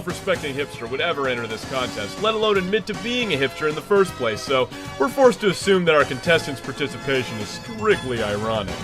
self-respecting hipster would ever enter this contest, let alone admit to being a hipster in the first place, so we're forced to assume that our contestants' participation is strictly ironic.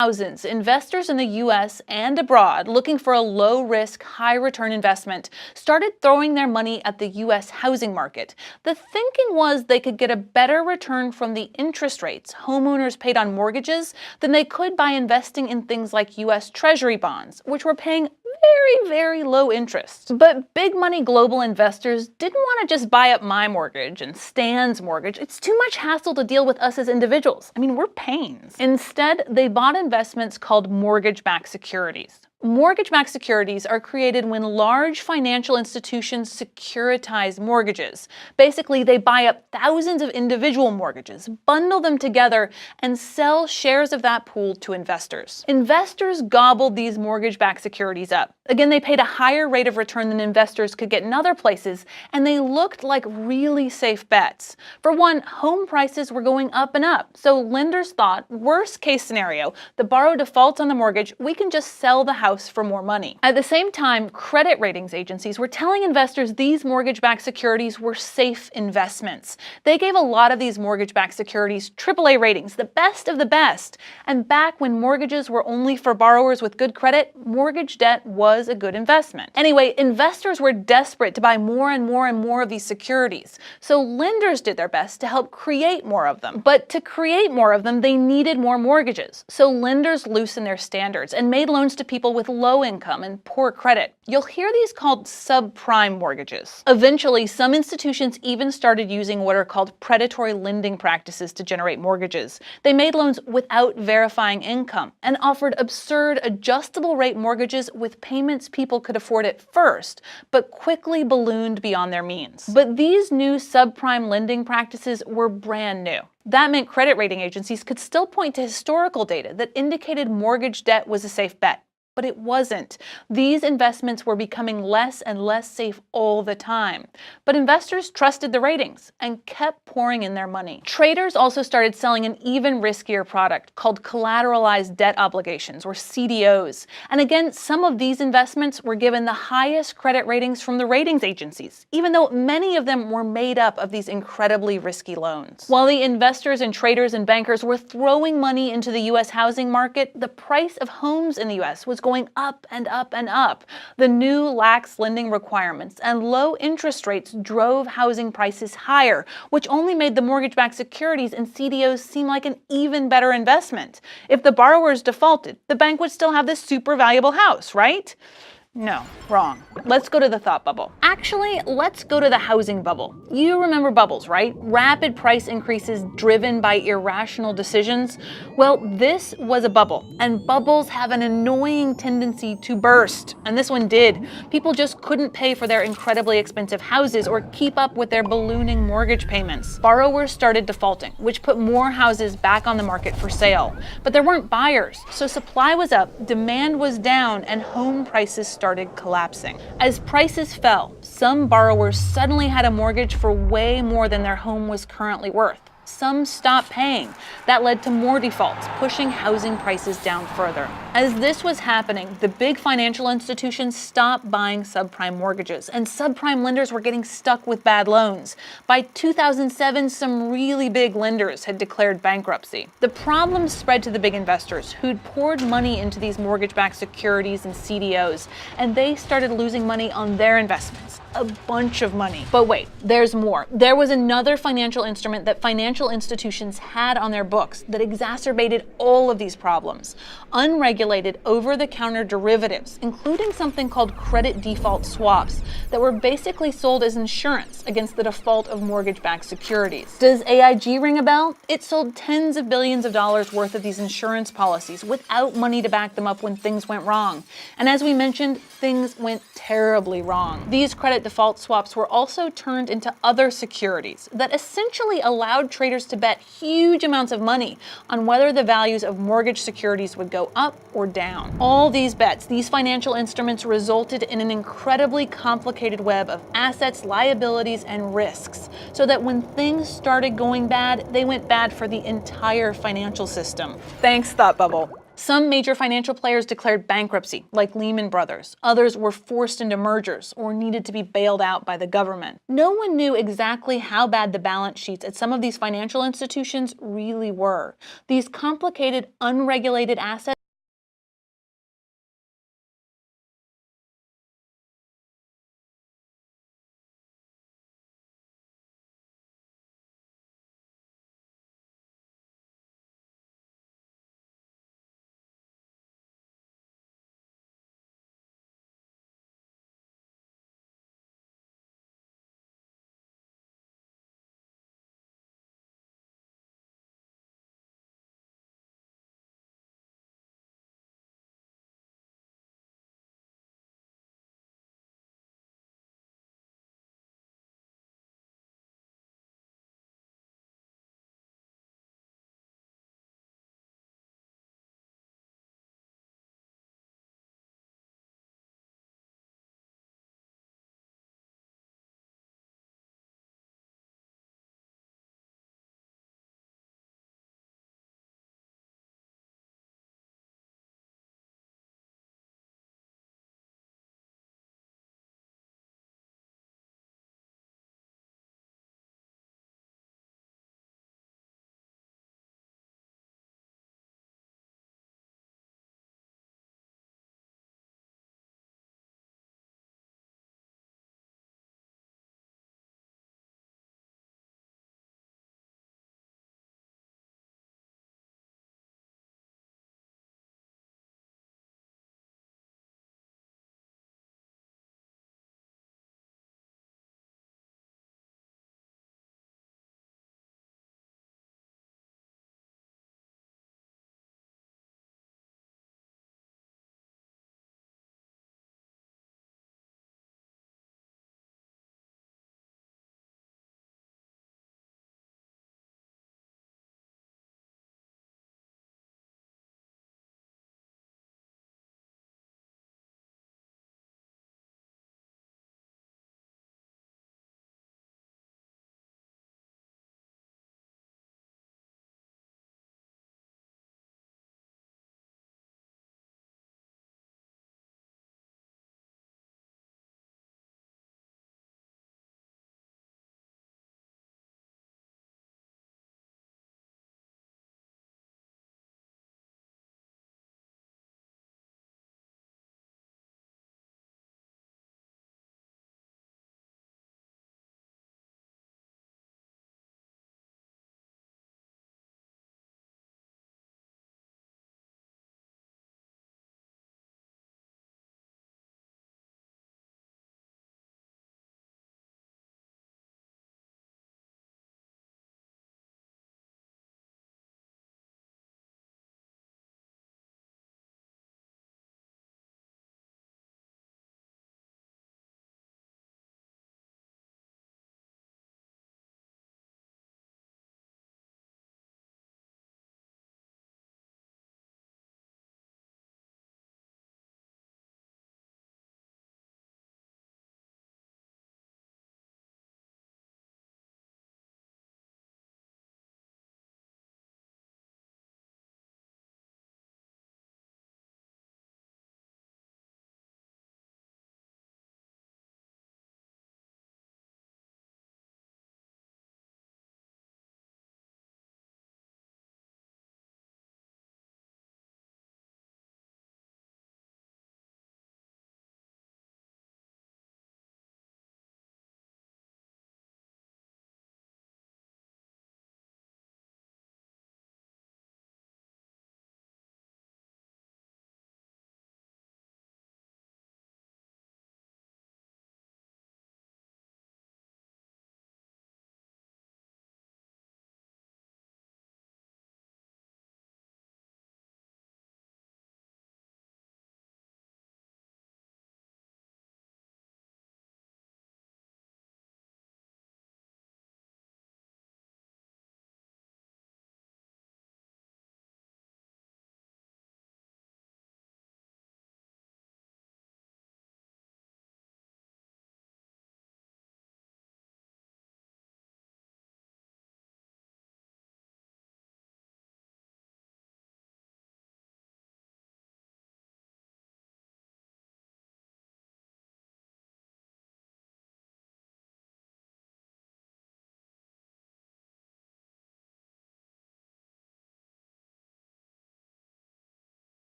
Thousands, investors in the US and abroad looking for a low-risk, high-return investment started throwing their money at the US housing market. The thinking was they could get a better return from the interest rates homeowners paid on mortgages than they could by investing in things like US Treasury bonds, which were paying very low interest. But big money global investors didn't want to just buy up my mortgage and Stan's mortgage. It's too much hassle to deal with us as individuals. I mean, we're pains. Instead, they bought investments called mortgage-backed securities. Mortgage-backed securities are created when large financial institutions securitize mortgages. Basically, they buy up thousands of individual mortgages, bundle them together, and sell shares of that pool to investors. Investors gobbled these mortgage-backed securities up. Again, they paid a higher rate of return than investors could get in other places, and they looked like really safe bets. For one, home prices were going up and up, so lenders thought, worst case scenario, the borrower defaults on the mortgage, we can just sell the house for more money. At the same time, credit ratings agencies were telling investors these mortgage-backed securities were safe investments. They gave a lot of these mortgage-backed securities AAA ratings, the best of the best. And back when mortgages were only for borrowers with good credit, mortgage debt was a good investment. Anyway, investors were desperate to buy more and more of these securities. So lenders did their best to help create more of them. But to create more of them, they needed more mortgages. So lenders loosened their standards and made loans to people with low income and poor credit. You'll hear these called subprime mortgages. Eventually, some institutions even started using what are called predatory lending practices to generate mortgages. They made loans without verifying income and offered absurd adjustable rate mortgages with payments people could afford at first, but quickly ballooned beyond their means. But these new subprime lending practices were brand new. That meant credit rating agencies could still point to historical data that indicated mortgage debt was a safe bet. But it wasn't. These investments were becoming less and less safe all the time. But investors trusted the ratings and kept pouring in their money. Traders also started selling an even riskier product called collateralized debt obligations, or CDOs. And again, some of these investments were given the highest credit ratings from the ratings agencies, even though many of them were made up of these incredibly risky loans. While the investors and traders and bankers were throwing money into the US housing market, the price of homes in the US was going up and up and up. The new lax lending requirements and low interest rates drove housing prices higher, which only made the mortgage-backed securities and CDOs seem like an even better investment. If the borrowers defaulted, the bank would still have this super valuable house, right? No, wrong. Let's go to the thought bubble. Actually, let's go to the housing bubble. You remember bubbles, right? Rapid price increases driven by irrational decisions. Well, this was a bubble, and bubbles have an annoying tendency to burst. And this one did. People just couldn't pay for their incredibly expensive houses or keep up with their ballooning mortgage payments. Borrowers started defaulting, which put more houses back on the market for sale. But there weren't buyers, so supply was up, demand was down, and home prices started collapsing. As prices fell, some borrowers suddenly had a mortgage for way more than their home was currently worth. Some stopped paying. That led to more defaults, pushing housing prices down further. As this was happening, the big financial institutions stopped buying subprime mortgages, and subprime lenders were getting stuck with bad loans. By 2007, some really big lenders had declared bankruptcy. The problem spread to the big investors who'd poured money into these mortgage-backed securities and CDOs, and they started losing money on their investments. a bunch of money. But wait, there's more. There was another financial instrument that financial institutions had on their books that exacerbated all of these problems. Unregulated over-the-counter derivatives, including something called credit default swaps that were basically sold as insurance against the default of mortgage-backed securities. Does AIG ring a bell? It sold tens of billions of dollars worth of these insurance policies without money to back them up when things went wrong. And as we mentioned, things went terribly wrong. These credit default swaps were also turned into other securities that essentially allowed traders to bet huge amounts of money on whether the values of mortgage securities would go up or down. All these bets, these financial instruments, resulted in an incredibly complicated web of assets, liabilities, and risks, so that when things started going bad, they went bad for the entire financial system. Thanks, Thought Bubble. Some major financial players declared bankruptcy, like Lehman Brothers. Others were forced into mergers or needed to be bailed out by the government. No one knew exactly how bad the balance sheets at some of these financial institutions really were. These complicated, unregulated assets